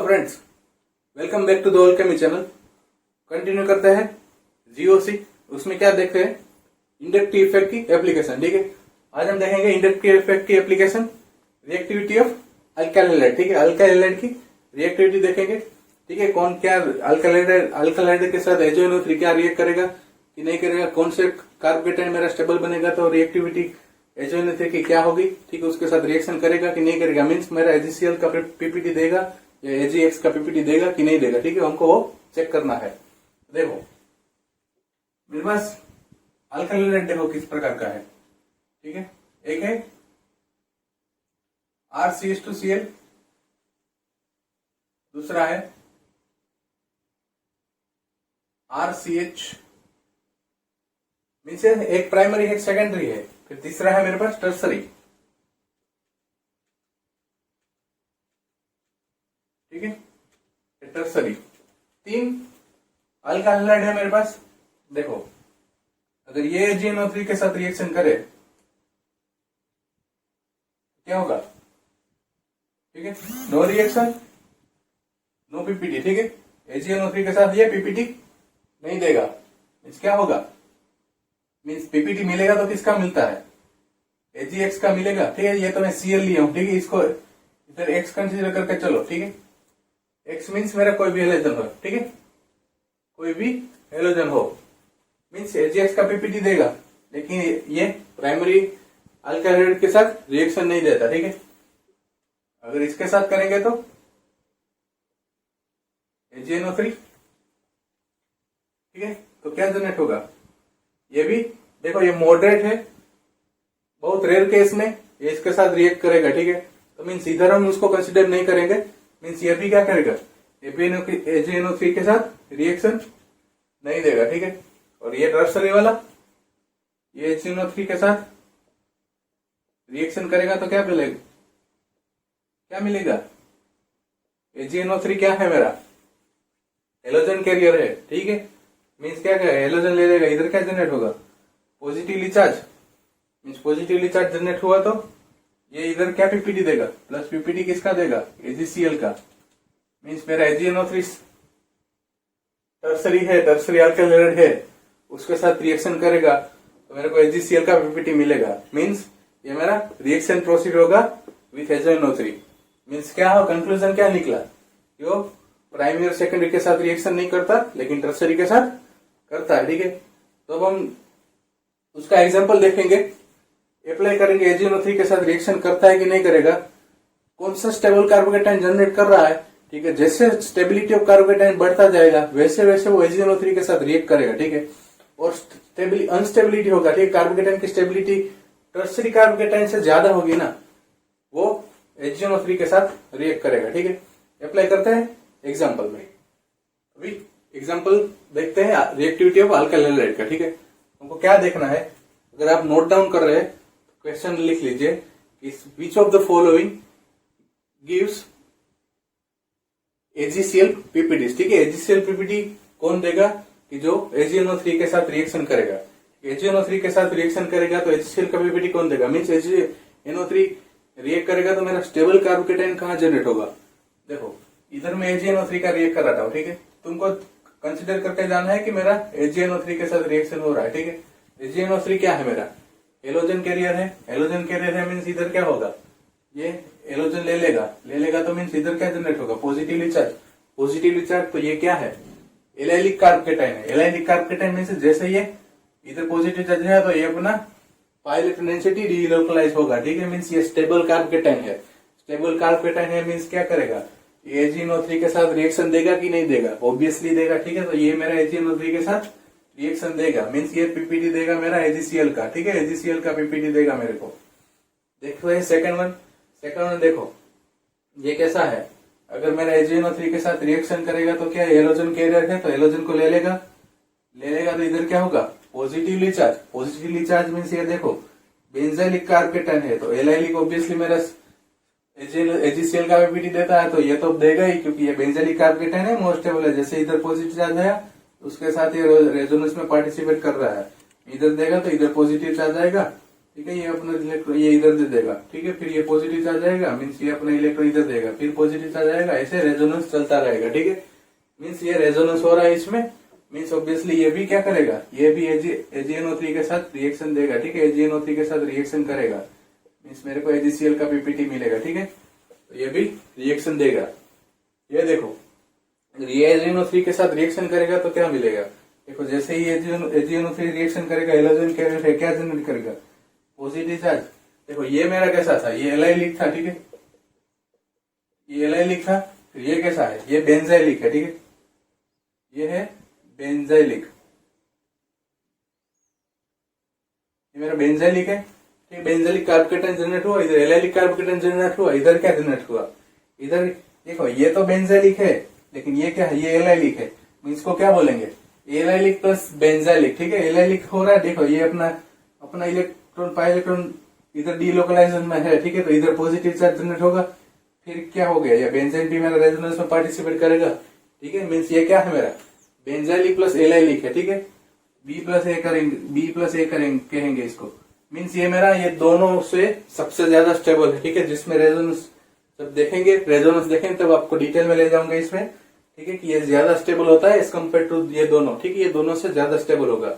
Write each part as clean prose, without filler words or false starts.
Friends, welcome back to the Alchemy channel. Continue करते हैं GOC. उसमें क्या देखते हैं, इंडक्टिव इफेक्ट की एप्लीकेशन। ठीक है, आज हम देखेंगे इंडक्टिव इफेक्ट की application, reactivity of alkyl halide. ठीक है, अल्काइल हैलाइड की रिएक्टिविटी देखेंगे। ठीक है, कौन क्या अल्काइल हैलाइड के साथ HNO3 क्या रिएक्ट करेगा कि नहीं करेगा, कौन से कार्बोकेटाइन मेरा स्टेबल बनेगा तो रिएक्टिविटी HNO3 की क्या होगी। ठीक है, उसके साथ रिएक्शन करेगा कि नहीं करेगा, मीन्स मेरा HCl का पीपीटी देगा या AgX का पीपीटी देगा कि नहीं देगा। ठीक है, हमको वो चेक करना है। देखो मेरे पास अल्काइल हैलाइड देखो किस प्रकार का है। ठीक है, एक है RCH2Cl, दूसरा है RCH, मीन्स एक प्राइमरी है एक सेकेंडरी है, फिर तीसरा है मेरे पास टर्सरी। ठीक है, टर्सरी तीन अल्काइल हैलाइड है मेरे पास। देखो अगर ये HNO3 के साथ रिएक्शन करे क्या होगा। ठीक है, नो रिएक्शन नो पीपीटी। ठीक है, HNO3 के साथ ये पीपीटी नहीं देगा, मीन्स क्या होगा, मीन्स पीपीटी मिलेगा तो किसका मिलता है, AgX का मिलेगा। ठीक है, ये तो मैं Cl लिया हूं। ठीक है, इसको इधर X कंसीडर करके चलो। ठीक है, X मीन्स मेरा कोई भी हेलोजन हो। ठीक है, कोई भी हेलोजन हो मीन्स AgX का पीपीटी देगा, लेकिन ये प्राइमरी अल्काइल हैलाइड के साथ रिएक्शन नहीं देता। ठीक है, अगर इसके साथ करेंगे तो HNO3। ठीक है, तो क्या जनरेट होगा, ये भी देखो ये मॉडरेट है, बहुत रेयर केस में ये इसके साथ रिएक्ट करेगा। ठीक है, तो मीन्स इधर हम उसको कंसिडर नहीं करेंगे, मीन्स ये भी क्या करेगा, HNO3 के साथ रिएक्शन नहीं देगा। ठीक है, और ये टर्सरी वाला ये HNO3 के साथ रिएक्शन करेगा तो क्या मिलेगा, क्या मिलेगा, HNO3 क्या है मेरा हेलोजन कैरियर है। ठीक है, मीन्स क्या क्या हेलोजन ले लेगा, इधर क्या जनरेट होगा, positively charge, means positively charge generate हुआ तो ये इधर क्या पीपीटी देगा, प्लस पीपीटी किसका देगा, AgCl का। मीन्स मेरा HNO3 टर्सरी है, टर्सरी अल्काइल हैलाइड है, उसके साथ रिएक्शन करेगा तो मेरे को AgCl का पीपीटी मिलेगा। मीन्स ये मेरा रिएक्शन प्रोसीड होगा विथ HNO3। मीन्स क्या हो, कंक्लूजन क्या निकला, यो प्राइमरी और सेकेंडरी के साथ रिएक्शन नहीं करता लेकिन टर्सरी के साथ करता है। ठीक है, तो अब हम उसका एग्जांपल देखेंगे, अप्लाई करेंगे HNO3 के साथ रिएक्शन करता है कि नहीं करेगा, कौन सा स्टेबल कार्बोकेटाइन जनरेट कर रहा है। ठीक है, जैसे स्टेबिलिटी ऑफ कार्बोकेटाइन बढ़ता जाएगा वैसे वैसे वो HNO3 के साथ रिएक्ट करेगा। ठीक है, और अनस्टेबिलिटी होगा। ठीक है, कार्बोकेटाइन की स्टेबिलिटी टर्सरी कार्बोकेटाइन से ज्यादा होगी ना, वो HNO3 के साथ रिएक्ट करेगा। ठीक है, अप्लाई करते हैं एग्जाम्पल में। अभी एग्जाम्पल देखते हैं रिएक्टिविटी ऑफ अल्काइल हैलाइड का। ठीक है, हमको क्या देखना है, अगर आप नोट डाउन कर रहे हैं तो क्वेश्चन लिख लीजिए, which of the following gives AgCl PPT. ठीक है, AgCl पीपीटी कौन देगा कि जो HNO3 के साथ रिएक्शन करेगा, HNO3 के साथ रिएक्शन करेगा तो HCl का पीपीटी कौन देगा, मीन्स HNO3 रिएक्ट करेगा तो मेरा स्टेबल कार्बोकेटाइन कहाँ जनरेट होगा। देखो इधर मैं HNO3 का रिएक्ट कर रहा था। ठीक है, तुमको कंसिडर करके जाना है कि मेरा HNO3 के साथ रिएक्शन हो रहा है। ठीक है, HNO3 क्या है, मेरा हेलोजन कैरियर है। हेलोजन कैरियर है मीन्स इधर क्या होगा, ये हेलोजन ले लेगा तो मीन्स इधर क्या जनरेट होगा, पॉजिटिवली चार्ज। पॉजिटिवली चार्ज तो ये क्या है, एलाइलिक कार्बोकेटाइन है। एलाइलिक कार्बोकेटाइन मीन्स जैसे ये इधर पॉजिटिव चार्ज है तो ये अपना पाई इलेक्ट्रॉन डेंसिटी डीलोकलाइज होगा। ठीक है, मीन्स ये स्टेबल कार्बोकेटाइन है। स्टेबल कार्बोकेटाइन है मीन्स क्या करेगा, HNO3 के साथ रिएक्शन देगा कि नहीं देगा, ऑब्वियसली देगा। ठीक है, तो ये मेरा HNO3 के साथ रिएक्शन देगा, मीन्स ये पीपीटी देगा मेरा AgCl का। ठीक है, AgCl का पीपीटी देगा मेरे को। देखो ये सेकंड वन देखो ये कैसा है, अगर मेरा HNO3 के साथ रिएक्शन करेगा तो क्या हेलोजन कैरियर है तो हेलोजन को ले लेगा तो इधर क्या होगा, positively charge. Positively charge means ये देखो बेंजाइलिक कार्बोकेटाइन है तो एलाइलिक ऑब्वियसली मेरा AgCl का पीपीटी देता है तो ये तो देगा ही, क्योंकि ये बेंजाइलिक कार्बोकेटाइन है, मोस्ट स्टेबल है। जैसे इधर पॉजिटिव चार्ज आया उसके साथ ये रेजोनेंस में पार्टिसिपेट कर रहा है, इधर देगा तो इधर पॉजिटिव चार्ज आएगा, ठीक है, ये अपना इलेक्ट्रॉन ये इधर दे देगा, ठीक है, फिर ये पॉजिटिव चार्ज आएगा, मीन्स ये अपना इलेक्ट्रॉन इधर देगा, फिर पॉजिटिव चार्ज आएगा, ऐसे रेजोनेंस चलता रहेगा, ठीक है। मीन्स ये रेजोनेंस हो रहा है इसमें, मीन्स ऑब्वियसली ये भी क्या करेगा, ये भी AgNO3 के साथ रिएक्शन देगा, ठीक है, AgNO3 के साथ रिएक्शन करेगा, मीन्स मेरे को AgCl का पीपीटी मिलेगा, ठीक है, तो ये भी रिएक्शन देगा। ये देखो, अगर ये AgNO3 के साथ रिएक्शन करेगा तो क्या मिलेगा, देखो जैसे ही AgNO3 रिएक्शन करेगा, हेलोजन क्या जनरेट करेगा, पॉजिटिव चार्ज। देखो ये मेरा कैसा था, ये एलाइलिक था, ठीक है, ये एलाइलिक था, फिर ये कैसा है, ये बेंजाइलिक है, ठीक है, ये है बेंजाइलिक, ये मेरा बेंजाइलिक है, ठीक है, बेंजाइलिक कार्बोकेटाइन जनरेट हुआ, इधर एलाइलिक कार्बोकेटाइन जनरेट हुआ, इधर क्या जनरेट हुआ, इधर देखो ये तो बेंजाइलिक है, लेकिन ये क्या है, ये एलाइलिक है, इसको क्या बोलेंगे, एलाइलिक प्लस बेंजाइलिक, ठीक है, एलाइलिक हो रहा है, देखो ये अपना इलेक्ट्रॉन पाई इलेक्ट्रॉन इधर डीलोकलाइजेशन में है, ठीक है, तो इधर पॉजिटिव चार्ज जनरेट होगा, फिर क्या हो गया, ये बेंजाइन भी मेरा रेजोनेंस में पार्टिसिपेट करेगा, ठीक है, मीन्स ये क्या है मेरा बेंजाइलिक प्लस एलाइलिक है, ठीक है, बी प्लस ए करेंगे कहेंगे इसको, मीन्स ये मेरा ये दोनों से सबसे ज्यादा स्टेबल है, ठीक है, जिसमें रेजोनेंस जब देखेंगे रेजोनेंस देखेंगे तब आपको डिटेल में ले जाऊंगा इसमें, ठीक है, कि ये ज्यादा स्टेबल होता है एज कम्पेयर टू ये दोनों, ठीक है, ये दोनों से ज्यादा स्टेबल होगा।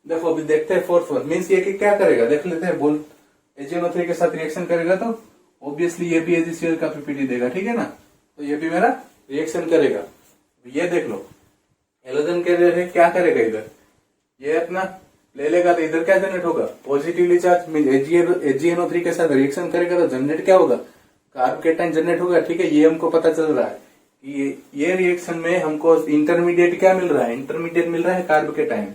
देखो अभी देखते हैं फोर्थ वन, मीन्स ये कि क्या करेगा देख लेते हैं, बोल AgNO3 के साथ रिएक्शन करेगा तो ऑब्वियसली ये भी AgCl का पीपीटी देगा, ठीक है ना, तो ये भी मेरा रिएक्शन करेगा। ये देख लो हेलोजन के क्या करेगा, इधर ये अपना ले लेगा तो इधर क्या जनरेट होगा, पॉजिटिवली चार्ज, AgNO3 के साथ रिएक्शन करेगा तो जनरेट क्या होगा, कार्बोकेटाइन जनरेट होगा, ठीक है, ये हमको पता चल रहा है कि ये रिएक्शन में हमको इंटरमीडिएट क्या मिल रहा है, इंटरमीडिएट मिल रहा है कार्बोकेटाइन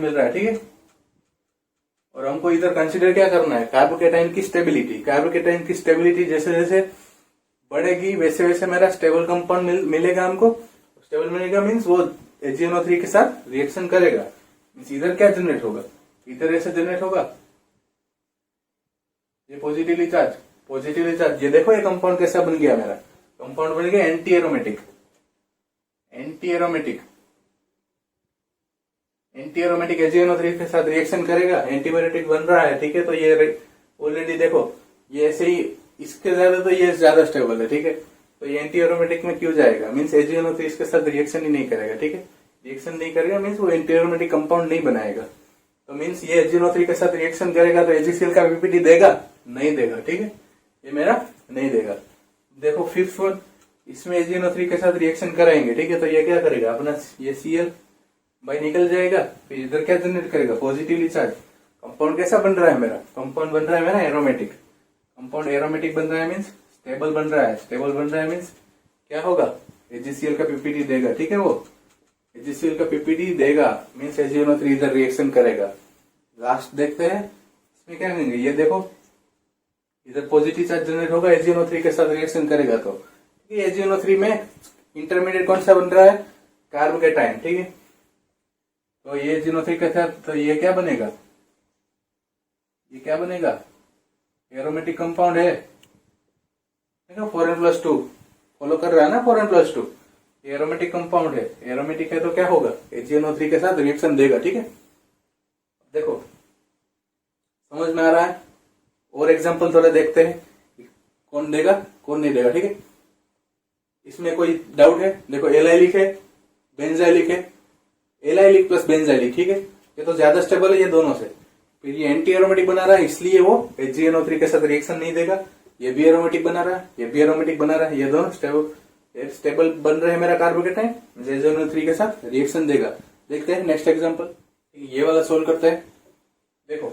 मिल रहा है, ठीक है, और हमको इधर कंसीडर क्या करना है, कार्बोकेटाइन की स्टेबिलिटी जैसे जैसे बढ़ेगी वैसे वैसे मेरा स्टेबल कंपाउंड मिलेगा हमको, स्टेबल मिलेगा मीन्स वो AgNO3 के साथ रिएक्शन करेगा, मीन्स इधर क्या जनरेट होगा, इधर ऐसे जनरेट होगा, ये पॉजिटिवली चार्ज, ये देखो ये कंपाउंड कैसा बन गया, मेरा कंपाउंड बन गया एंटी एरोमेटिक AgNO3 के साथ रिएक्शन करेगा, एंटीबायोटिक बन रहा है, ठीक है, तो ये ऑलरेडी देखो ये ऐसे ही इसके ज्यादा तो ये ज्यादा स्टेबल है, ठीक है, तो ये एंटी एरोमेटिक में क्यों जाएगा, मीन्स AgNO3 इसके साथ रिएक्शन ही नहीं करेगा, ठीक है, रिएक्शन नहीं करेगा मीन्स वो एंटी एरोमेटिक कंपाउंड नहीं बनाएगा, तो मीन्स ये AgNO3 के साथ रिएक्शन करेगा तो AgCl का पीपीटी देगा, नहीं देगा, ठीक है, ये मेरा नहीं देगा। देखो फिफ्थ वन, इसमें AgNO3 के साथ रिएक्शन कराएंगे, ठीक है, तो ये क्या करेगा, अपना ये Cl भाई निकल जाएगा, फिर इधर क्या जनरेट करेगा, पॉजिटिवली चार्ज, कंपाउंड कैसा बन रहा है मेरा, कंपाउंड बन रहा है मेरा एरोमेटिक, कंपाउंड एरोमेटिक बन रहा है मीन्स स्टेबल बन रहा है मीन्स क्या होगा, AgCl का पीपीटी देगा, ठीक है, वो AgCl का पीपीटी देगा मीन्स AgNO3 इधर रिएक्शन करेगा। लास्ट देखते हैं इसमें क्या करेंगे, ये देखो इधर पॉजिटिव चार्ज जनरेट होगा, AgNO3 के साथ रिएक्शन करेगा तो AgNO3 में इंटरमीडिएट कौन सा बन रहा है, कार्बोकेटाइन, ठीक है, तो ये AgNO3 के साथ तो ये क्या बनेगा, एरोमेटिक कंपाउंड है, ठीक है, 4n+2 फॉलो कर रहा है ना, 4n+2 एरोमेटिक कंपाउंड है, एरोमेटिक है तो क्या होगा, AgNO3 के साथ रिएक्शन देगा, ठीक है। देखो समझ में आ रहा है, और एग्जांपल थोड़ा देखते हैं कौन देगा कौन नहीं देगा, ठीक है, इसमें कोई डाउट है, देखो एलाइलिक है, बेंजाइलिक है, एलाइलिक प्लस बेंजाइलिक, ठीक है, ये तो ज्यादा स्टेबल है ये दोनों से, फिर ये एंटी एरोमेटिक बना रहा है इसलिए वो AgNO3 के साथ रिएक्शन नहीं देगा, ये भी एरोमेटिक बना रहा है, ये भी एरोमेटिक बना रहा है, ये दोनों स्टेबल बन रहे हैं मेरा कार्बोकेटाइन, AgNO3 के साथ रिएक्शन देगा। देखते हैं नेक्स्ट एग्जांपल, ये वाला सोल्व करते हैं। देखो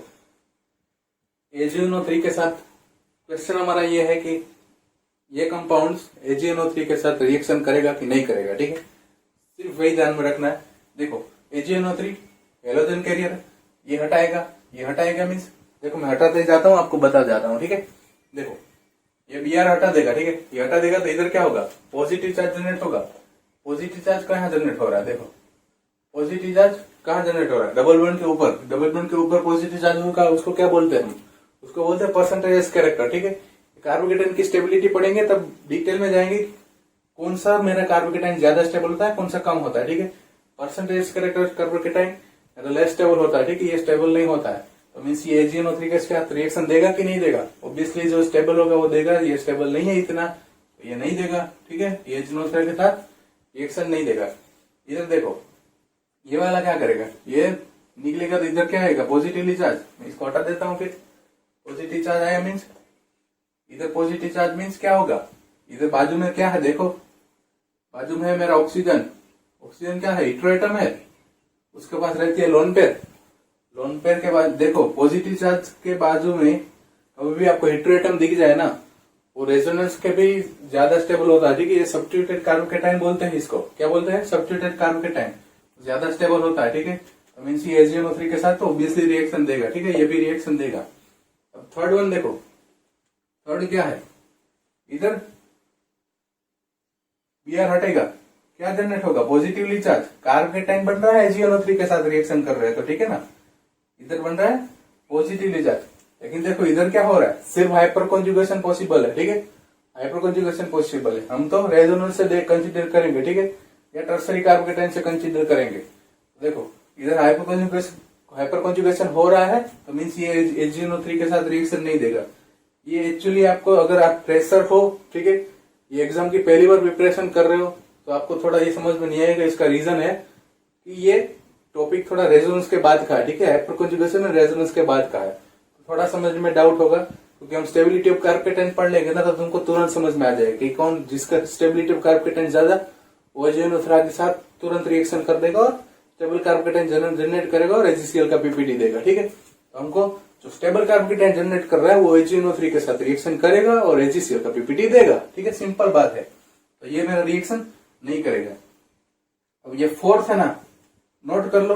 AgNO3 के साथ क्वेश्चन हमारा ये है कि ये कंपाउंड्स AgNO3 के साथ रिएक्शन करेगा कि नहीं करेगा, ठीक है, सिर्फ वही ध्यान में रखना है। देखो AgNO3 हेलोजन कैरियर, ये हटाएगा मीन्स देखो मैं हटाते जाता हूँ, आपको बता जाता हूँ, ठीक है, देखो ये Br हटा देगा, ठीक है, ये हटा देगा तो इधर क्या होगा, पॉजिटिव चार्ज जनरेट होगा, पॉजिटिव चार्ज कहाँ जनरेट हो रहा है, देखो पॉजिटिव चार्ज कहाँ जनरेट हो रहा है, डबल बॉन्ड के ऊपर पॉजिटिव चार्ज होगा, उसको क्या बोलते हैं हम, उसको बोलते हैं परसेंटेज कैरेक्टर, ठीक है। कार्बोकेटाइन की स्टेबिलिटी पढ़ेंगे तब डिटेल में जाएंगे कौन सा मेरा कार्बोकेटाइन ज्यादा स्टेबल होता है, कौन सा कम होता है, ठीक है। Percentage character carbocation less stable होता है, ठीक है, ये स्टेबल नहीं होता है, तो मीन्स ये AgNO3 के साथ रिएक्शन देगा कि नहीं देगा? ऑब्वियसली जो स्टेबल होगा वो देगा, ये स्टेबल नहीं है इतना तो ये नहीं देगा। ठीक है, ये AgNO3 के साथ रिएक्शन नहीं देगा। इधर देखो ये वाला क्या करेगा, ये निकलेगा तो इधर क्या आएगा, पॉजिटिवली चार्ज। मैं इसको हटा देता हूँ, फिर पॉजिटिव चार्ज आया मीन्स इधर पॉजिटिव चार्ज मीन्स क्या होगा, इधर बाजू में क्या है देखो, बाजू में है मेरा ऑक्सीजन। ऑक्सीजन क्या है, हेटेरोएटम है, उसके पास रहती है लोन पेयर। लोन पेयर के बाद देखो पॉजिटिव चार्ज के बाजू में कभी भी आपको हेटेरोएटम दिख जाए ना, वो रेजोनेंस के भी ज्यादा स्टेबल होता है। ठीक है, ये सब्स्टिट्यूटेड कार्बोकेटाइन बोलते हैं, इसको क्या बोलते हैं, सब्स्टिट्यूटेड कार्बोकेटाइन, ज्यादा स्टेबल होता है। ठीक है, तो मीन्स ये AgNO3 के साथ तो ऑब्वियसली रिएक्शन देगा। ठीक है, ये भी रिएक्शन देगा। अब थर्ड वन देखो, थर्ड क्या है, इधर Br हटेगा, क्या जनरेट होगा, पॉजिटिवली चार्ज। कार्बोकेटाइन बन रहा है, AgNO3 के साथ रिएक्शन कर रहे हैं, तो ठीक है ना, इधर बन रहा है पॉजिटिवली चार्ज। लेकिन देखो इधर क्या हो रहा है, सिर्फ हाइपर कॉन्जुगेशन पॉसिबल है। ठीक है, हाइपर कॉन्जुगेशन पॉसिबल है, हम तो रेजोनेंस से कंसिडर करेंगे। ठीक है, या टर्सरी कार्बोकेटाइन से कंसिडर करेंगे। देखो इधर हाइपर कॉन्जुगेशन हो रहा है, तो मीन्स ये AgNO3 के साथ रिएक्शन नहीं देगा। ये एक्चुअली आपको, अगर आप फ्रेशर हो, ठीक है, ये एग्जाम की पहली बार प्रिपरेशन कर रहे हो, तो आपको थोड़ा ये समझ में नहीं आएगा। इसका रीजन है कि ये टॉपिक थोड़ा रेजोनेंस के बाद का है। ठीक है, हाइपर कॉन्जुगेशन और रेजोनेंस के बाद का है, तो थोड़ा समझ में डाउट होगा, क्योंकि हम स्टेबिलिटी ऑफ कार्बोकेटाइन पढ़ लेंगे ना, तो तुमको तुरंत समझ में आ जाएगा कि कौन, जिसका स्टेबिलिटी ऑफ कार्बोकेटाइन ज्यादा, वो AgNO3 के साथ तुरंत रिएक्शन कर देगा और स्टेबल कार्बोकेटाइन जनरेट करेगा और AgCl का PPT देगा। ठीक है, तो हमको जो स्टेबल कार्बोकेटाइन जनरेट कर रहा है वो AgNO3 के साथ रिएक्शन करेगा और AgCl का PPT देगा। ठीक है, सिंपल बात है। तो ये मेरा रिएक्शन नहीं करेगा। अब ये फोर्थ है ना, नोट कर लो,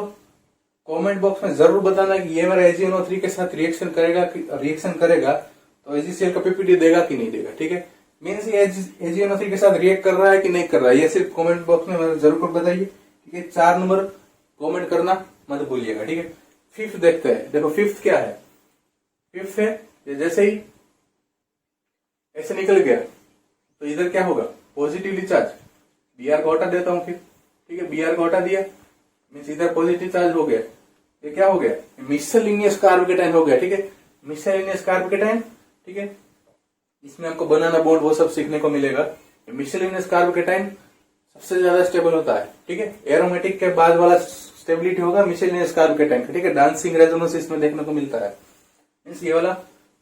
कमेंट बॉक्स में जरूर बताना कि ये मेरा AgNO3 के साथ रिएक्शन करेगा तो AgCl का PPT देगा कि नहीं देगा। ठीक है, मीन्स ये AgNO3 के साथ रिएक्ट कर रहा है कि नहीं कर रहा है, ये सिर्फ कमेंट बॉक्स में जरूर बताइए। ठीक है, 4 नंबर कमेंट करना मत भूलिएगा। ठीक है, फिफ्थ देखते हैं। देखो फिफ्थ क्या है, फिफ्थ है ये जैसे ही ऐसे निकल गया तो इधर क्या होगा, पॉजिटिवली चार्ज। Br को हटा देता हूं फिर। ठीक है, Br को हटा दिया मीन्स इधर पॉजिटिव चार्ज हो गया। ये क्या हो गया, मिससेलेनियस कार्बोकेटाइन हो गया। ठीक है, मिससेलेनियस कार्बोकेटाइन। ठीक है, इसमें आपको बनाना बॉन्ड वो सब सीखने को मिलेगा। मिससेलेनियस कार्बोकेटाइन सबसे ज्यादा स्टेबल होता है। ठीक है, एरोमेटिक के बाद वाला स्टेबिलिटी होगा मिससेलेनियस कार्बोकेटाइन का। ठीक है, डांसिंग रेजोनेंस इसमें देखने को मिलता है, मीन्स ये वाला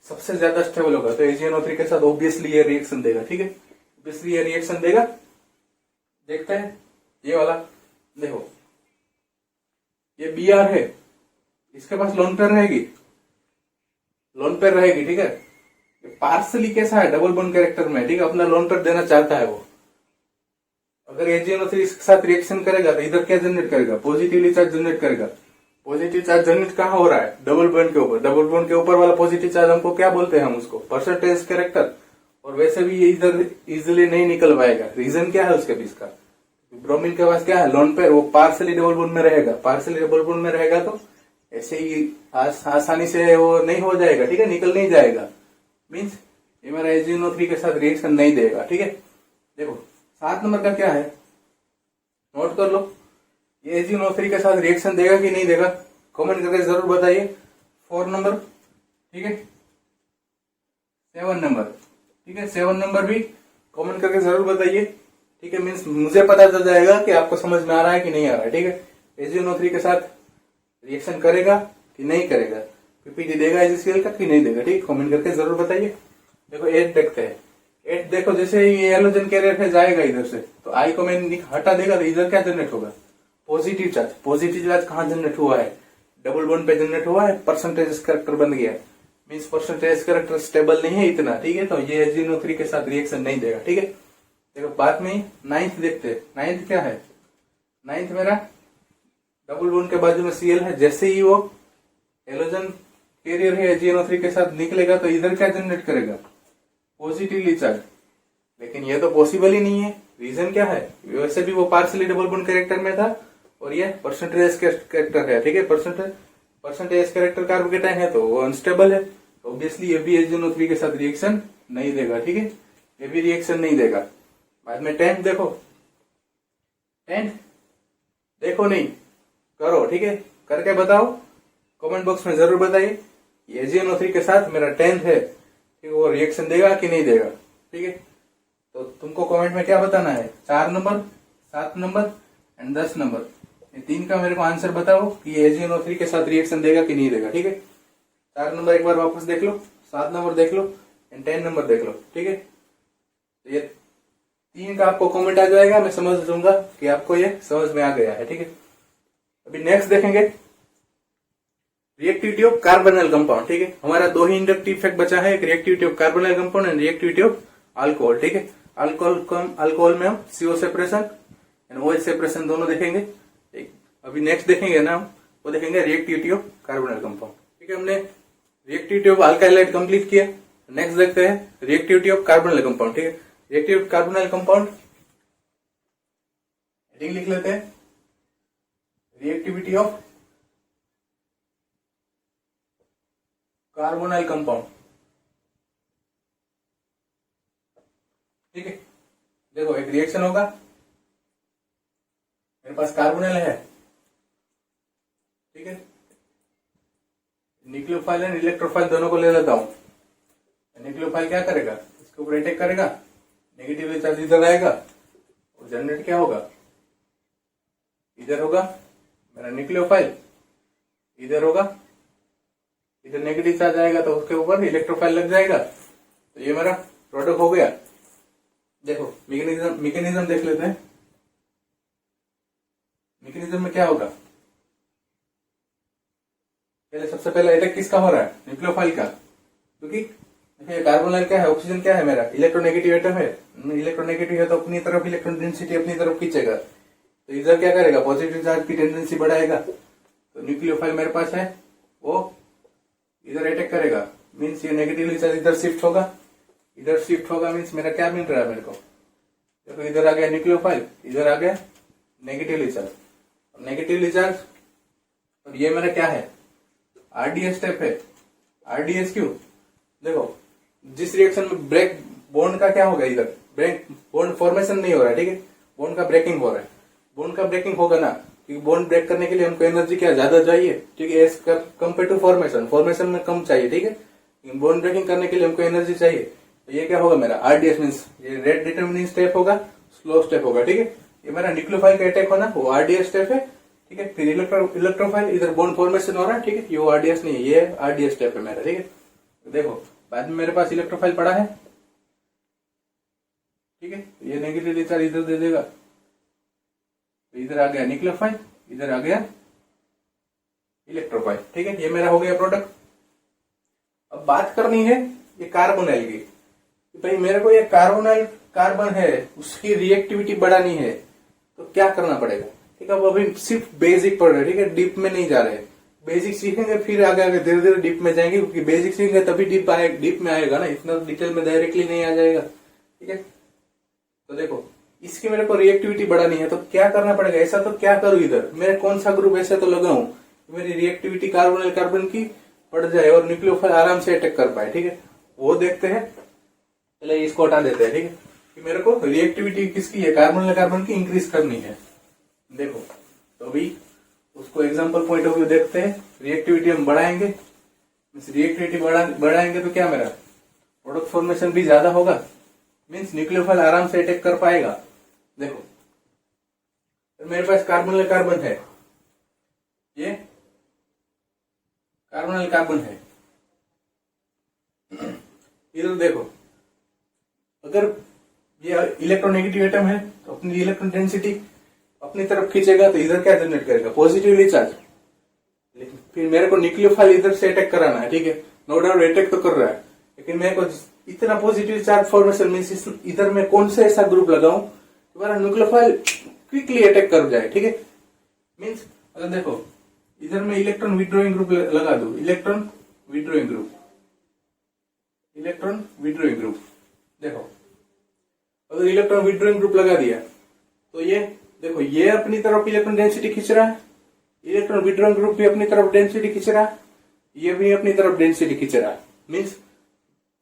सबसे ज्यादा स्टेबल होगा, तो AgNO3 के साथ ऑब्वियसली ये रिएक्शन देगा। ठीक है, ऑब्वियसली ये रिएक्शन देगा। देखते हैं ये वाला, देखो ये Br है, इसके पास लोन पेयर रहेगी, लोन पेयर रहेगी। ठीक है, पार्सली कैसा है, डबल बॉन्ड कैरेक्टर में। ठीक है, अपना लोन पेयर देना चाहता है वो। अगर AgNO3 इसके साथ रिएक्शन करेगा तो इधर क्या जनरेट करेगा, पॉजिटिवली चार्ज जनरेट करेगा। पॉजिटिव चार्ज जनरेट कहाँ हो रहा है, डबल बॉन्ड के ऊपर। डबल बॉन्ड के ऊपर वाला पॉजिटिव चार्ज हमको क्या बोलते हैं, हम उसको परसेंटेज कैरेक्टर। और वैसे भी ये इधर इजिली नहीं निकल पाएगा। रीजन क्या है उसके बीच का, ब्रोमीन के पास क्या है, लोन पेयर, वो पार्सली डबल बॉन्ड में रहेगा। पार्सली डबल बॉन्ड में रहेगा तो ऐसे ही आसानी से वो नहीं हो जाएगा। ठीक है, निकल नहीं जाएगा, मीन्स ये मेरा AgNO3 के साथ रिएक्शन नहीं देगा। ठीक है, देखो 7 नंबर का क्या है, नोट कर लो, ये AgNO3 के साथ रिएक्शन देगा कि नहीं देगा, कमेंट करके जरूर बताइए। 4 नंबर, ठीक है, 7 नंबर, ठीक है, 7 नंबर भी कमेंट करके जरूर बताइए। ठीक है, मीन्स मुझे पता चल जाएगा कि आपको समझ में आ रहा है कि नहीं आ रहा है। ठीक है, AgNO3 के साथ रिएक्शन करेगा कि नहीं करेगा, PPT देगा AgCl का कि नहीं देगा। ठीक, कमेंट करके जरूर बताइए। देखो 8 देखते हैं। 8 देखो, जैसे ये हेलोजन कैरियर है जाएगा इधर से, तो आई को मैं हटा देगा तो इधर क्या जनरेट होगा, पॉजिटिव चार्ज। पॉजिटिव चार्ज कहाँ जनरेट हुआ है, डबल बॉन्ड पे जनरेट हुआ है, परसेंटेज कैरेक्टर बन गया, मीन्स परसेंटेज कैरेक्टर स्टेबल नहीं है इतना। ठीक है, तो ये AgNO3 के साथ रिएक्शन नहीं देगा। ठीक है, देखो बाद में 9th देखते हैं। 9th क्या है, 9th मेरा डबल बॉन्ड के बाजू में Cl है, जैसे ही वो हेलोजन कैरियर है AgNO3 के साथ निकलेगा तो इधर क्या जनरेट करेगा, पॉजिटिवली चार्ज। लेकिन ये तो पॉसिबल ही नहीं है। रीजन क्या है, वैसे भी वो पार्सली डबल बॉन्ड कैरेक्टर में था और ये परसेंटेज कैरेक्टर है। ठीक है, परसेंटेज कैरेक्टर कार्बोकेटाइन है तो वो अनस्टेबल है, ऑब्वियसली ये भी AgNO3 के साथ रिएक्शन नहीं देगा। ठीक है, ये भी रिएक्शन नहीं देगा। बाद में 10th देखो, 10th देखो नहीं करो। ठीक है, करके बताओ, कमेंट बॉक्स में जरूर बताइए। AgNO3 के साथ मेरा 10th है, ठीक है, वो रिएक्शन देगा कि नहीं देगा, ठीक है। तो तुमको कमेंट में क्या बताना है, 4 नंबर, 7 नंबर एंड 10 नंबर, ये 3 का मेरे को आंसर बताओ कि AgNO3 के साथ रिएक्शन देगा कि नहीं देगा, ठीक है। 4 नंबर एक बार वापस देख लो, 7 नंबर देख लो एंड 10 नंबर देख लो, ठीक है। तो ये 3 का आपको कमेंट आ जाएगा, मैं समझ लूंगा कि आपको ये समझ में आ गया है, ठीक है। अभी नेक्स्ट देखेंगे रिएक्टिविटी ऑफ कार्बोनिल कंपाउंड, ठीक है। हमारा 2 ही इंडक्टिव इफेक्ट बचा है, एक reactivity of carbonyl compound and reactivity of alcohol, ठीक है। अल्कोहल में हम CO separation and OH separation दोनों देखेंगे, ठीक। अभी नेक्स्ट देखेंगे ना हम, वो देखेंगे रिएक्टिविटी ऑफ कार्बोनिल कंपाउंड, ठीक है। हमने रिएक्टिविटी ऑफ अल्काइलाइड कंप्लीट किया, नेक्स्ट देखते हैं रिएक्टिविटी ऑफ कार्बोनिल कंपाउंड, ठीक है। Reactivity of carbonyl compound heading लिख लेते हैं, रिएक्टिविटी ऑफ कार्बोनिल कंपाउंड, ठीक है। देखो एक रिएक्शन होगा, मेरे पास कार्बोनिल है, ठीक है, न्यूक्लियोफाइल एंड इलेक्ट्रोफाइल दोनों को ले लेता हूं। न्यूक्लियोफाइल क्या करेगा, इसके ऊपर अटैक करेगा, नेगेटिव चार्ज इधर आएगा और जनरेट क्या होगा, इधर होगा मेरा न्यूक्लियोफाइल, इधर होगा, इधर नेगेटिव चार्ज आएगा तो उसके ऊपर इलेक्ट्रोफाइल लग जाएगा, तो ये मेरा प्रोडक्ट हो गया। देखो मैकेनिज्म देख लेते हैं, मैकेनिज्म में क्या होगा, पहले सबसे पहले अटैक किसका हो रहा है, न्यूक्लियोफाइल का, क्योंकि कार्बोनिल क्या है, ऑक्सीजन क्या है, मेरा इलेक्ट्रोनेगेटिव एटम है, इलेक्ट्रोनेगेटिव है तो अपनी तरफ इलेक्ट्रॉन डेंसिटी अपनी तरफ खींचेगा, तो इधर क्या करेगा, पॉजिटिव चार्ज की टेंडेंसी बढ़ाएगा। तो न्यूक्लियोफाइल मेरे पास है, वो इधर अटैक करेगा, मीन्स ये नेगेटिवली चार्ज इधर शिफ्ट होगा, इधर शिफ्ट होगा मीन्स मेरा क्या मिल रहा है मेरे को, देखो इधर आ गया न्यूक्लियोफाइल, इधर आ गया नेगेटिवली चार्ज, नेगेटिवली चार्ज, और ये मेरा क्या है, RDS स्टेप है। RDS क्यों, देखो जिस रिएक्शन में ब्रेक बॉन्ड का क्या होगा, इधर ब्रेक बॉन्ड फॉर्मेशन नहीं हो रहा है, ठीक है, बॉन्ड का ब्रेकिंग हो रहा है, बॉन्ड का ब्रेकिंग होगा ना, क्योंकि बॉन्ड ब्रेक करने के लिए हमको एनर्जी क्या ज्यादा चाहिए, ठीक है, एज कंपेयर टू फॉर्मेशन में कम चाहिए, ठीक है, बॉन्ड ब्रेकिंग करने के लिए हमको एनर्जी चाहिए, तो ये क्या होगा मेरा RDS मीन्स ये रेट डिटर्मिनिंग स्टेप होगा, स्लो स्टेप होगा, ठीक है। ये मेरा न्यूक्लियोफाइल का अटैक होना वो RDS स्टेप है, ठीक है। फिर इलेक्ट्रोफाइल इधर बॉन्ड फॉर्मेशन हो रहा है, ठीक है, ये RDS नहीं है, ये RDS स्टेप है मेरा, ठीक है। देखो बाद में मेरे पास इलेक्ट्रोफाइल पड़ा है, ठीक है, ये नेगेटिव चार्ज इधर दे देगा, तो इधर आ गया न्यूक्लियोफाइल, इधर आ गया इलेक्ट्रोफाइल, ठीक है, ये मेरा हो गया प्रोडक्ट। अब बात करनी है ये कार्बोनिल की, भाई मेरे को ये कार्बोनिल कार्बन है उसकी रिएक्टिविटी बढ़ानी है, तो क्या करना पड़ेगा, ठीक है। अब अभी सिर्फ बेसिक पढ़ रहे, ठीक है, डीप में नहीं जा रहे, बेसिक सीखेंगे फिर आगे आगे धीरे धीरे डीप में जाएंगे, क्योंकि बेसिक सीखेंगे तभी डीप में आएगा ना, इतना डिटेल में डायरेक्टली नहीं आ जाएगा, ठीक है। तो देखो इसकी मेरे को रिएक्टिविटी बढ़ानी है, तो क्या करना पड़ेगा, ऐसा तो क्या करूं, इधर मेरे कौन सा ग्रुप ऐसे तो लगाऊं मेरी रिएक्टिविटी कार्बोनिल कार्बन की बढ़ जाए और न्यूक्लियोफाइल आराम से अटैक कर पाए, ठीक है, वो देखते हैं। पहले इसको हटा देते हैं, ठीक है, कि मेरे को रिएक्टिविटी किसकी है, कार्बोनिल कार्बन की इंक्रीज करनी है। देखो तो अभी उसको एग्जांपल पॉइंट ऑफ व्यू देखते हैं, रिएक्टिविटी हम बढ़ाएंगे, रिएक्टिविटी बढ़ाएंगे तो क्या मेरा प्रोडक्ट फॉर्मेशन भी ज्यादा होगा, मीन्स न्यूक्लियोफाइल आराम से अटैक कर पाएगा। देखो तो मेरे पास कार्बोनिल कार्बन है, ये कार्बोनिल कार्बन है, इधर देखो अगर ये इलेक्ट्रोनेगेटिव एटम है तो अपनी इलेक्ट्रॉन डेंसिटी अपनी तरफ खींचेगा, तो इधर क्या जनरेट करेगा, पॉजिटिवली चार्ज। लेकिन फिर मेरे को न्यूक्लियोफाइल इधर से अटैक कराना है, ठीक है, नो डाउट अटैक तो कर रहा है, लेकिन मेरे को इतना पॉजिटिव चार्ज फॉर्मेशन मीन्स इधर मैं कौन से ऐसा ग्रुप लगाऊं तुम्हारा न्यूक्लियोफाइल क्विकली अटैक कर जाए, ठीक है। मीन्स अगर देखो इधर मैं इलेक्ट्रॉन विड्रॉइंग ग्रुप लगा दूं, electron withdrawing group, electron withdrawing group, देखो अगर इलेक्ट्रॉन विड्रॉइंग ग्रुप लगा दिया तो ये देखो ये अपनी तरफ इलेक्ट्रॉन डेंसिटी खींच रहा है, इलेक्ट्रॉन विड्रॉइंग ग्रुप भी अपनी तरफ डेंसिटी खींच रहा है, ये भी अपनी तरफ डेंसिटी खींच रहा है, मीन्स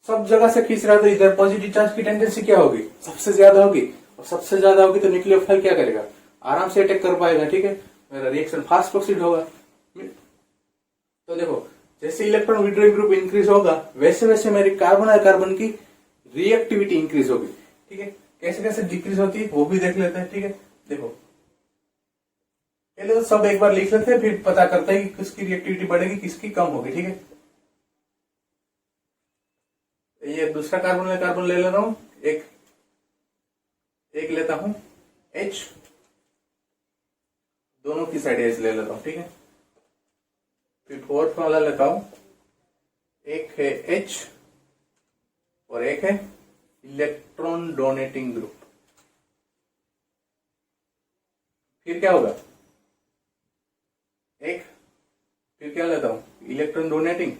सब जगह से खींच रहा है, तो इधर पॉजिटिव चार्ज की टेंडेंसी क्या होगी, सबसे ज्यादा होगी, और सबसे ज्यादा होगी तो न्यूक्लियोफाइल क्या करेगा, आराम से अटैक कर पाएगा, ठीक है, मेरा रिएक्शन फास्ट प्रोसीड होगा। तो देखो जैसे इलेक्ट्रॉन विड्रॉइंग ग्रुप इंक्रीज होगा वैसे वैसे मेरी कार्बन और कार्बन की रिएक्टिविटी इंक्रीज होगी। ठीक है, कैसे कैसे डिक्रीज होती है वो भी देख लेते हैं। ठीक है, देखो पहले तो सब एक बार लिख लेते हैं, फिर पता करते हैं कि किसकी रिएक्टिविटी बढ़ेगी किसकी कम होगी। ठीक है, ये दूसरा कार्बन ले ले रहा हूं, एक लेता हूं H, दोनों की साइड H ले लेता हूं। ठीक है, फिर फोर्थ वाला लेता हूं, एक है H और एक है इलेक्ट्रॉन डोनेटिंग ग्रुप। फिर क्या होगा, फिर क्या लेता हूं, इलेक्ट्रॉन डोनेटिंग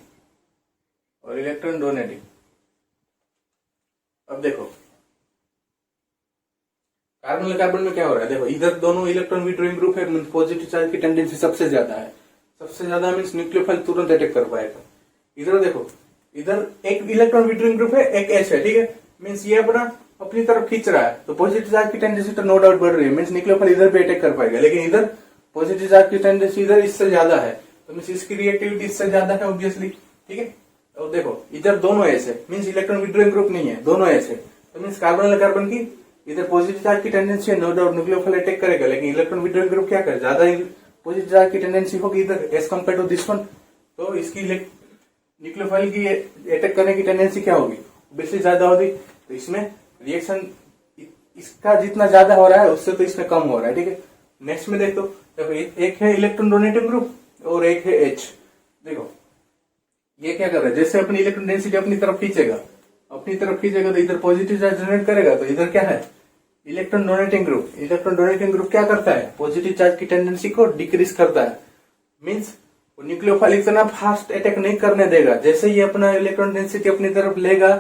और इलेक्ट्रॉन डोनेटिंग। अब देखो कार्बन में क्या हो रहा है, देखो इधर दोनों इलेक्ट्रॉन विड्रॉइंग ग्रुप है, पॉजिटिव चार्ज की टेंडेंसी सबसे ज्यादा है, सबसे ज्यादा मीन्स न्यूक्लियोफाइल तुरंत अटैक कर पाएगा। इधर देखो, इधर एक इलेक्ट्रॉन विड्रॉइंग ग्रुप है, एक H है। ठीक है, मीन्स ये अपनी तरफ खींच रहा है, तो पॉजिटिव चार्ज की टेंडेंसी तो नो डाउट बढ़ रही है, मीन्स न्यूक्लियोफाइल इधर भी अटैक कर पाएगा। लेकिन इधर पॉजिटिव चार्ज की टेंडेंसी इधर इससे ज्यादा है, तो मीन्स इसकी रिएक्टिविटी इससे ज्यादा है ऑब्वियसली। ठीक है, और देखो इधर दोनों H है, मीन्स इलेक्ट्रॉन विड्रॉइंग ग्रुप नहीं है, दोनों H है, तो मीन्स कार्बन की इधर पॉजिटिव चार्ज की टेंडेंसी है, नो डाउट न्यूक्लियोफाइल अटैक करेगा। लेकिन इलेक्ट्रॉन विड्रॉइंग ग्रुप क्या करे, ज्यादा पॉजिटिव चार्ज की टेंडेंसी होगी इधर as compared to this one, तो इसकी न्यूक्लियोफाइल की अटैक करने की टेंडेंसी क्या होगी, बेसिस ज्यादा होगी। तो इसमें रिएक्शन इसका जितना ज्यादा हो रहा है उससे तो इसमें कम हो रहा है। ठीक है, नेक्स्ट में देखो एक है इलेक्ट्रॉन डोनेटिंग ग्रुप और एक है H। देखो ये क्या कर रहा है, जैसे अपनी इलेक्ट्रॉन डेंसिटी अपनी तरफ खींचेगा तो इधर पॉजिटिव चार्ज जनरेट करेगा, तो इधर क्या है electron donating group. Electron donating group क्या करता है, पॉजिटिव चार्ज की टेंडेंसी को डिक्रीज करता है, मीन्स न्यूक्लियोफाइल इतना फास्ट अटैक नहीं करने देगा। जैसे ही अपना इलेक्ट्रॉन डेंसिटी अपनी तरफ लेगा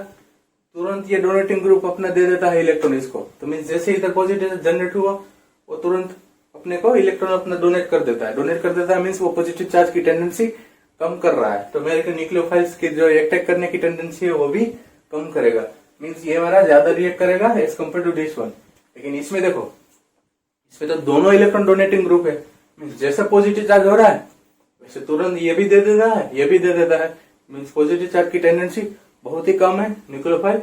तुरंत ये डोनेटिंग ग्रुप अपना दे देता है इलेक्ट्रॉन इसको, तो मीन्स जैसे इधर पॉजिटिव जनरेट हुआ वो तुरंत अपने को इलेक्ट्रॉन अपना डोनेट कर देता है, मीन्स वो पॉजिटिव चार्ज की टेंडेंसी कम कर रहा है। तो मेरे न्यूक्लियोफाइल्स की जो अटैक करने की टेंडेंसी है वो भी कम करेगा, मीन्स ये हमारा ज्यादा रिएक्ट करेगा as compared to this one. लेकिन इसमें देखो, इसमें तो दोनों इलेक्ट्रॉन डोनेटिंग ग्रुप है, मीन्स जैसा पॉजिटिव चार्ज हो रहा है वैसे तुरंत ये भी दे देता है, ये भी दे देता है, मीन्स पॉजिटिव चार्ज की टेंडेंसी बहुत ही कम है, न्यूक्लियोफाइल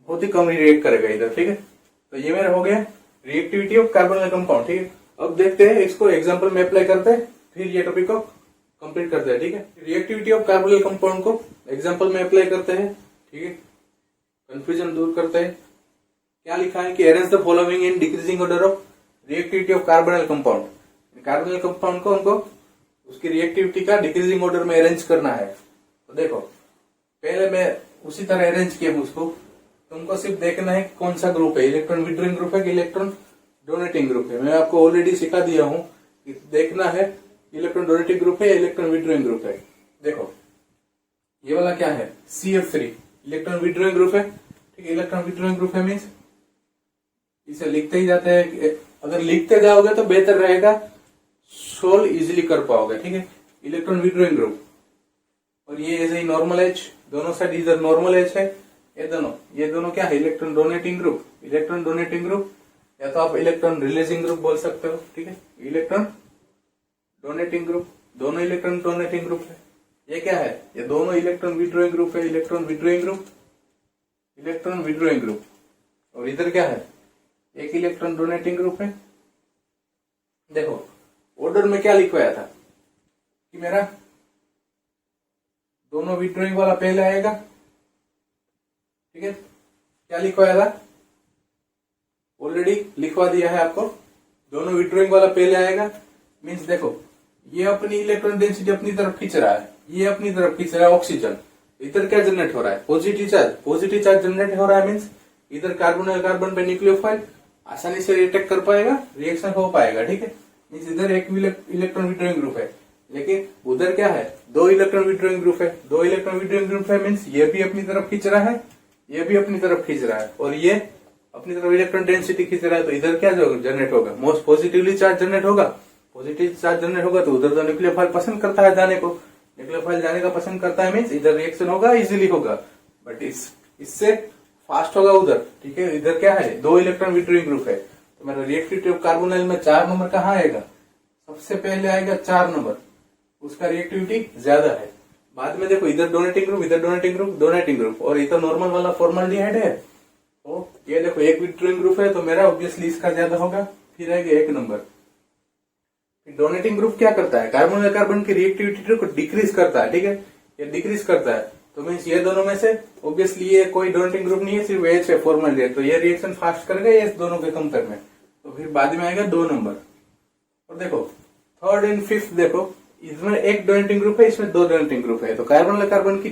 बहुत ही कम रिएक्ट करेगा इधर। ठीक है, तो ये मेरा हो गया रिएक्टिविटी ऑफ कार्बोनिल कंपाउंड। ठीक है, अब देखते हैं इसको एग्जाम्पल में अप्लाई करते हैं, फिर ये टॉपिक को कंप्लीट करते हैं। ठीक है, रिएक्टिविटी ऑफ कार्बोनिल कंपाउंड को एग्जाम्पल में अप्लाई करते हैं। ठीक है, कंफ्यूजन दूर करते हैं। क्या लिखा है कि arrange the following in decreasing order of reactivity of carbonyl compound. Carbonyl compound को हमको उसकी रिएक्टिविटी का डिक्रीजिंग ऑर्डर में अरेंज करना है। तो देखो पहले मैं उसी तरह अरेंज किया हूं उसको, तुमको सिर्फ देखना है कौन सा ग्रुप है, इलेक्ट्रॉन विड्रॉइंग ग्रुप है कि इलेक्ट्रॉन डोनेटिंग ग्रुप है। मैं आपको ऑलरेडी सिखा दिया हूं कि देखना है इलेक्ट्रॉन डोनेटिंग ग्रुप है या इलेक्ट्रॉन विड्रॉइंग ग्रुप है। देखो ये वाला क्या है, CF3 इलेक्ट्रॉन विड्रॉइंग ग्रुप है। ठीक है, इलेक्ट्रॉन विड्रॉइंग ग्रुप है मीन्स इसे लिखते ही जाते हैं, अगर लिखते जाओगे तो बेहतर रहेगा, सोल्व इजिली कर पाओगे। ठीक है, इलेक्ट्रॉन विड्रॉइंग ग्रुप, और ये ऐसे ही नॉर्मल H, दोनों साइड इधर नॉर्मल H है, ये दोनों क्या है electron donating group. Electron donating group या तो आप इलेक्ट्रॉन रिलीजिंग ग्रुप बोल सकते हो। ठीक है, इलेक्ट्रॉन डोनेटिंग ग्रुप, दोनों इलेक्ट्रॉन डोनेटिंग ग्रुप है। ये क्या है, ये दोनों इलेक्ट्रॉन विड्रॉइंग ग्रुप है, electron withdrawing group, electron withdrawing group. और इधर क्या है, एक इलेक्ट्रॉन डोनेटिंग ग्रुप है। देखो ऑर्डर में क्या लिखवाया था कि मेरा दोनों विड्रॉइंग वाला पहले आएगा। ठीक है, क्या लिखवाया था, ऑलरेडी लिखवा दिया है आपको, दोनों विड्रॉइंग वाला पहले आएगा। मीन्स देखो ये अपनी इलेक्ट्रॉन डेंसिटी अपनी तरफ खींच रहा है, ये अपनी तरफ खींच रहा है ऑक्सीजन। इधर क्या जनरेट हो रहा है, पॉजिटिव चार्ज जनरेट हो रहा है, मीन्स इधर कार्बन पे न्यूक्लियोफाइल आसानी से अटैक कर पाएगा, रिएक्शन हो पाएगा। ठीक है, मीन्स इधर एक इलेक्ट्रॉन विड्रॉइंग ग्रुप है, लेकिन उधर क्या है, दो इलेक्ट्रॉन विड्रॉइंग ग्रुप है। दो इलेक्ट्रॉन विड्रॉइंग ग्रुप है मीन्स ये भी अपनी तरफ खींच रहा है, ये भी अपनी तरफ खींच रहा है, और ये अपनी तरफ इलेक्ट्रॉन डेंसिटी खींच रहा है। तो इधर क्या जनरेट होगा, मोस्ट पॉजिटिवली चार्ज जनरेट होगा। पॉजिटिव चार्ज जनरेट होगा तो उधर तो न्यूक्लियोफाइल पसंद करता है जाने को, न्यूक्लियोफाइल जाने का पसंद करता है, मीन्स इधर रिएक्शन होगा, इजिली होगा, बट इससे फास्ट होगा उधर। ठीक है, इधर क्या है, दो इलेक्ट्रॉन विड्रॉइंग ग्रुप है, तो मेरा रिएक्टिविटी ऑफ कार्बोनिल में 4 नंबर कहाँ आएगा, सबसे पहले आएगा 4 नंबर, उसका रिएक्टिविटी ज्यादा है। बाद में देखो इधर डोनेटिंग ग्रुप, इधर डोनेटिंग ग्रुप, डोनेटिंग ग्रुप, और इधर नॉर्मल वाला फॉर्मल्डिहाइड है। तो ये देखो एक विथड्रॉइंग ग्रुप है, तो मेरा ऑब्वियसली इसका ज्यादा होगा। फिर आएगा 1 नंबर। डोनेटिंग ग्रुप क्या करता है, कार्बन और कार्बन की रिएक्टिविटी को डिक्रीज करता है, ठीक है, ये डिक्रीज करता है। तो मीन्स ये दोनों में से ऑब्वियसली ये कोई डोनेटिंग ग्रुप नहीं है, सिर्फ एच है फॉर्मल्डिहाइड, तो ये रिएक्शन फास्ट करेगा ये दोनों के कंपेयर में। तो फिर बाद में आएगा 2 नंबर। और देखो थर्ड एंड फिफ्थ, देखो इसमें एक डोनेटिंग ग्रुप है, इसमें 2 डोनेटिंग ग्रुप है। तो कार्बन और कार्बन की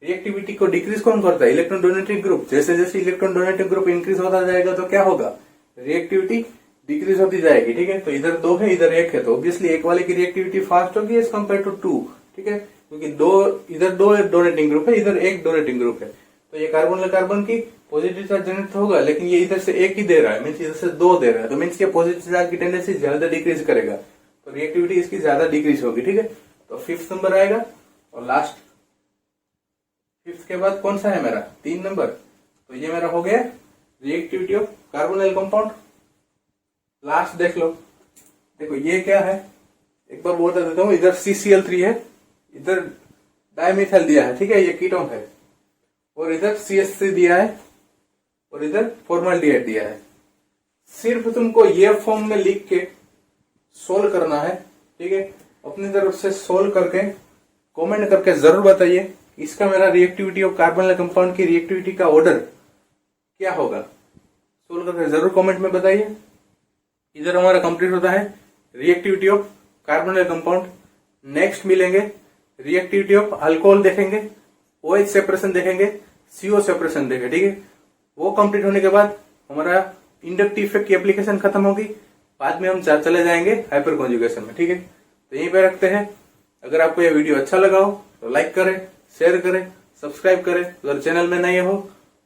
रिएक्टिविटी को डिक्रीज कौन करता है, इलेक्ट्रॉन डोनेटिंग ग्रुप। जैसे जैसे इलेक्ट्रॉन डोनेटिंग ग्रुप इंक्रीज होता जाएगा तो क्या होगा, रिएक्टिविटी डिक्रीज होती जाएगी, ठीक है। तो इधर 2 है, इधर 1 है, तो ऑब्वियसली एक वाले की रिएक्टिविटी फास्ट होगी एज कम्पेयर टू 2, ठीक है, क्योंकि इधर 2 डोनेटिंग ग्रुप है, इधर 1 डोनेटिंग ग्रुप है। तो ये कार्बन और कार्बन की पॉजिटिव चार्ज जनरेट होगा, लेकिन ये इधर से 1 ही दे रहा है, मीन्स इधर से 2 दे रहा है, तो मीन्स ये पॉजिटिव चार्ज की टेंडेंसी ज्यादा डिक्रीज करेगा, तो रिएक्टिविटी इसकी ज्यादा डिक्रीज होगी, ठीक है। तो 5th नंबर आएगा। और लास्ट 5th के बाद कौन सा है मेरा, 3 नंबर। तो ये मेरा हो गया reactivity of carbonyl compound. Last देख लो, देखो ये क्या है, एक बार बोलता देता हूं, इधर CCl3 है, इधर डाइमिथाइल दिया है, ठीक है, ये कीटोन है, और इधर CH3 दिया है, और इधर फॉर्मल्डिहाइड दिया है। सिर्फ तुमको ये फॉर्म में लिख के सोल्व करना है, ठीक है। अपनी तरफ से सोल्व करके कमेंट करके जरूर बताइए इसका मेरा रिएक्टिविटी ऑफ कार्बोनिल कंपाउंड की रिएक्टिविटी का ऑर्डर क्या होगा, सोल्व करके जरूर कमेंट में बताइए। इधर हमारा कंप्लीट होता है reactivity of carbonyl compound. Next मिलेंगे रिएक्टिविटी ऑफ अल्कोहल देखेंगे, OH सेपरेशन देखेंगे, CO सेपरेशन देखेंगे, ठीक है। वो कंप्लीट होने के बाद हमारा इंडक्टिव इफेक्ट की एप्लीकेशन खत्म होगी, बाद में हम चले जाएंगे हाइपर कॉन्जुगेशन में, ठीक है। तो यहीं पे रखते हैं। अगर आपको यह वीडियो अच्छा लगा हो तो लाइक करें, शेयर करें, सब्सक्राइब करें। अगर चैनल में नए हो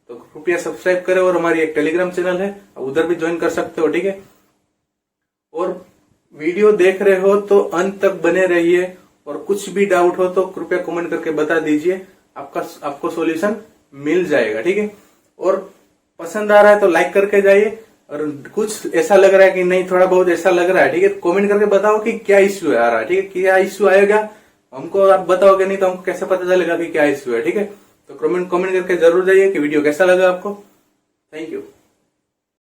तो कृपया सब्सक्राइब करें, और हमारी एक टेलीग्राम चैनल है, उधर भी ज्वाइन कर सकते हो, ठीक है। और वीडियो देख रहे हो तो अंत तक बने रहिए, और कुछ भी डाउट हो तो कृपया कमेंट करके बता दीजिए, आपको सॉल्यूशन मिल जाएगा, ठीक है। और पसंद आ रहा है तो लाइक करके जाइए, और कुछ ऐसा लग रहा है कि नहीं थोड़ा बहुत ऐसा लग रहा है, ठीक है, कमेंट करके बताओ कि क्या इश्यू आ रहा है, ठीक है, क्या इश्यू आएगा हमको आप बताओगे, नहीं तो हमको कैसे पता चलेगा कि क्या इश्यू है, ठीक है। तो कमेंट करके जरूर जाइए कि वीडियो कैसा लगा आपको। Thank you.